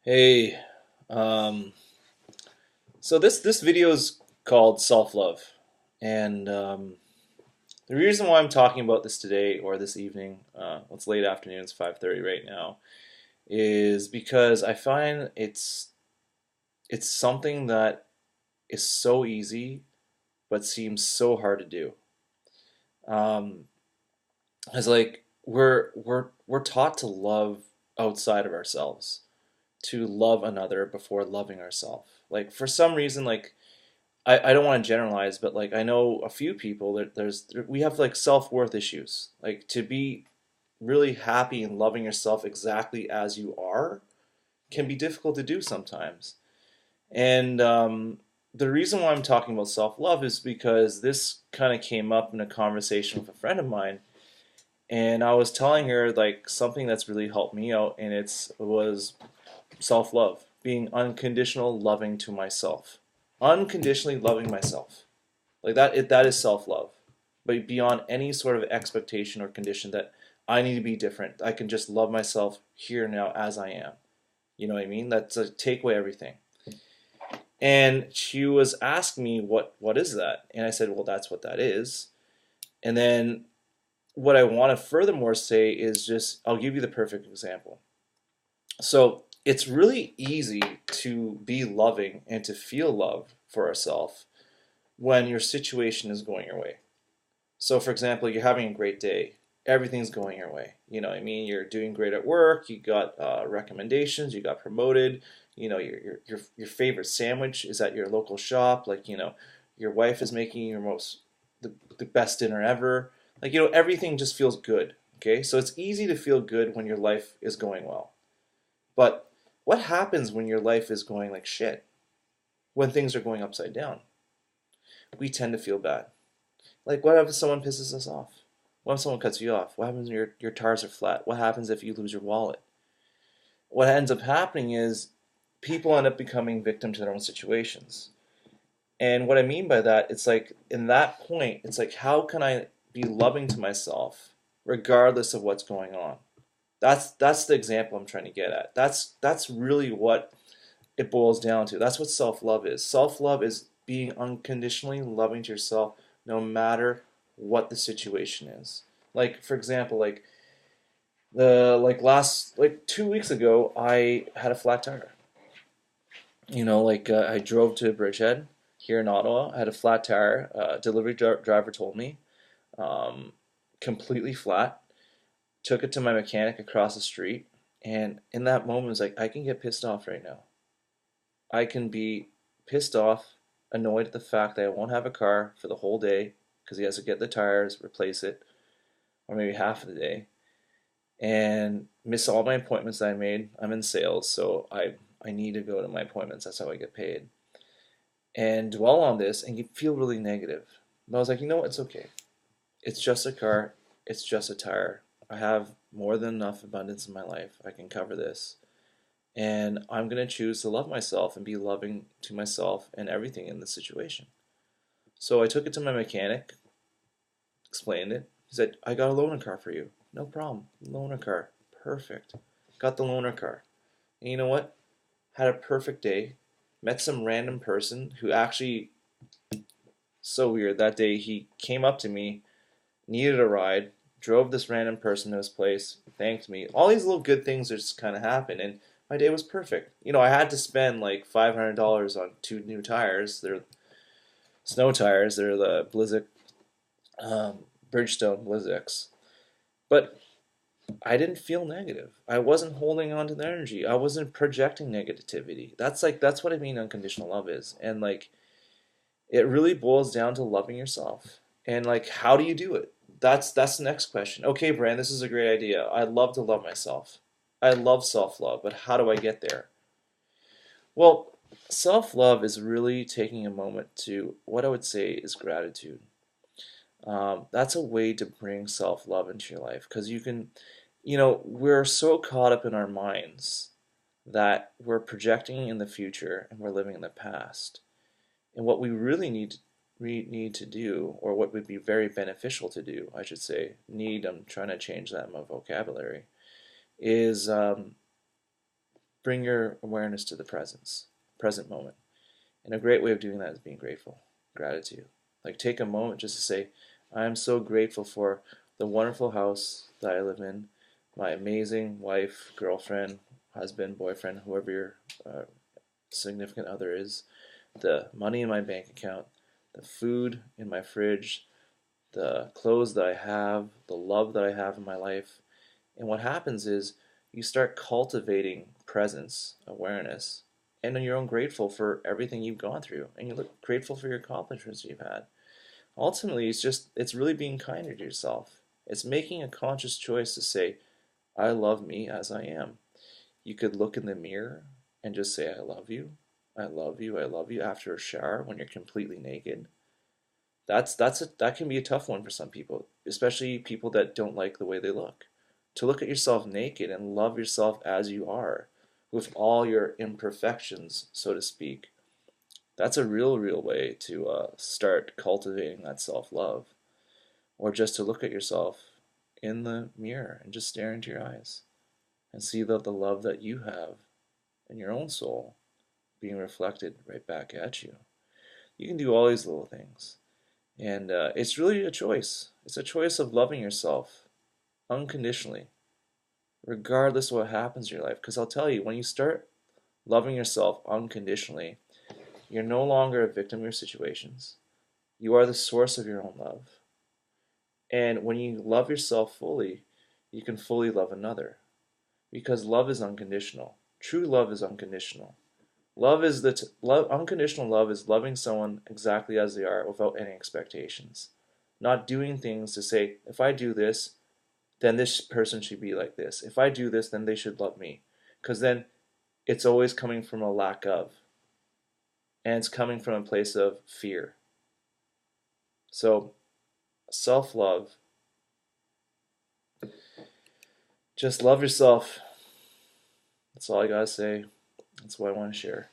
Hey, um, so this video is called self-love, and the reason why I'm talking about this today or this evening, it's late afternoon, it's 5:30 right now, is because I find it's something that is so easy but seems so hard to do. Um, it's like we're taught to love outside of ourselves, to love another before loving ourselves. Like for some reason, like I don't want to generalize, but like I know a few people that we have like self-worth issues. Like to be really happy and loving yourself exactly as you are can be difficult to do sometimes. And the reason why I'm talking about self-love is because this kind of came up in a conversation with a friend of mine, and I was telling her like something that's really helped me out, and it was self-love, being unconditional loving to myself, unconditionally loving myself. Like that is self-love. But beyond any sort of expectation or condition that I need to be different, I can just love myself here now as I am. You know what I mean? That's a take away everything. And she was asking me what is that? And I said, well, that's what that is. And then what I want to furthermore say is just I'll give you the perfect example. So it's really easy to be loving and to feel love for ourselves when your situation is going your way. So, for example, you're having a great day. Everything's going your way. You know what I mean? You're doing great at work. You got recommendations. You got promoted. You know, your favorite sandwich is at your local shop. Like, you know, your wife is making the best dinner ever. Like, you know, everything just feels good. Okay, so it's easy to feel good when your life is going well. But what happens when your life is going like shit? When things are going upside down? We tend to feel bad. Like, what if someone pisses us off? What if someone cuts you off? What happens when your tires are flat? What happens if you lose your wallet? What ends up happening is people end up becoming victim to their own situations. And what I mean by that, it's like in that point, it's like how can I be loving to myself regardless of what's going on? That's the example I'm trying to get at. That's really what it boils down to. That's what self-love is. Self-love is being unconditionally loving to yourself no matter what the situation is. Like for example, like 2 weeks ago, I had a flat tire. You know, I drove to Bridgehead here in Ottawa. I had a flat tire. Delivery driver told me, um, completely flat. Took it to my mechanic across the street, and in that moment, it was like I can get pissed off right now. I can be pissed off, annoyed at the fact that I won't have a car for the whole day because he has to get the tires, replace it, or maybe half of the day, and miss all my appointments that I made. I'm in sales, so I need to go to my appointments. That's how I get paid. And dwell on this, and you feel really negative. But I was like, you know what? It's okay. It's just a car. It's just a tire. I have more than enough abundance in my life. I can cover this. And I'm going to choose to love myself and be loving to myself and everything in this situation. So I took it to my mechanic, explained it. He said, I got a loaner car for you. No problem. Loaner car. Perfect. Got the loaner car. And you know what? Had a perfect day. Met some random person who actually, so weird, that day he came up to me, needed a ride, drove this random person to his place, thanked me. All these little good things just kind of happened, and my day was perfect. You know, I had to spend like $500 on two new tires. They're snow tires. They're the Blizzak, Bridgestone Blizzaks. But I didn't feel negative. I wasn't holding on to the energy. I wasn't projecting negativity. That's what I mean unconditional love is. And like it really boils down to loving yourself. And like how do you do it? That's the next question. Okay, Brand, this is a great idea. I love to love myself. I love self-love, but how do I get there? Well, self-love is really taking a moment to what I would say is gratitude. That's a way to bring self-love into your life because you can, you know, we're so caught up in our minds that we're projecting in the future and we're living in the past. And what we really need to do, or what would be very beneficial to do, I should say, I'm trying to change that in my vocabulary, is bring your awareness to the present moment. And a great way of doing that is being grateful, gratitude. Like take a moment just to say, I am so grateful for the wonderful house that I live in, my amazing wife, girlfriend, husband, boyfriend, whoever your significant other is, the money in my bank account, the food in my fridge, the clothes that I have, the love that I have in my life. And what happens is you start cultivating presence, awareness, and then you're grateful for everything you've gone through, and you look grateful for your accomplishments you've had. Ultimately, it's really being kinder to yourself. It's making a conscious choice to say, I love me as I am. You could look in the mirror and just say, I love you. I love you. I love you after a shower when you're completely naked. That can be a tough one for some people, especially people that don't like the way they look. To look at yourself naked and love yourself as you are, with all your imperfections, so to speak. That's a real way to start cultivating that self-love. Or just to look at yourself in the mirror and just stare into your eyes and see the love that you have in your own soul being reflected right back at you. You can do all these little things. And it's really a choice. It's a choice of loving yourself unconditionally, regardless of what happens in your life. Because I'll tell you, when you start loving yourself unconditionally, you're no longer a victim of your situations. You are the source of your own love. And when you love yourself fully, you can fully love another. Because love is unconditional. True love is unconditional. Unconditional love is loving someone exactly as they are without any expectations. Not doing things to say, if I do this, then this person should be like this. If I do this, then they should love me. Because then it's always coming from a lack of. And it's coming from a place of fear. So, self-love, just love yourself. That's all I gotta say. That's what I want to share.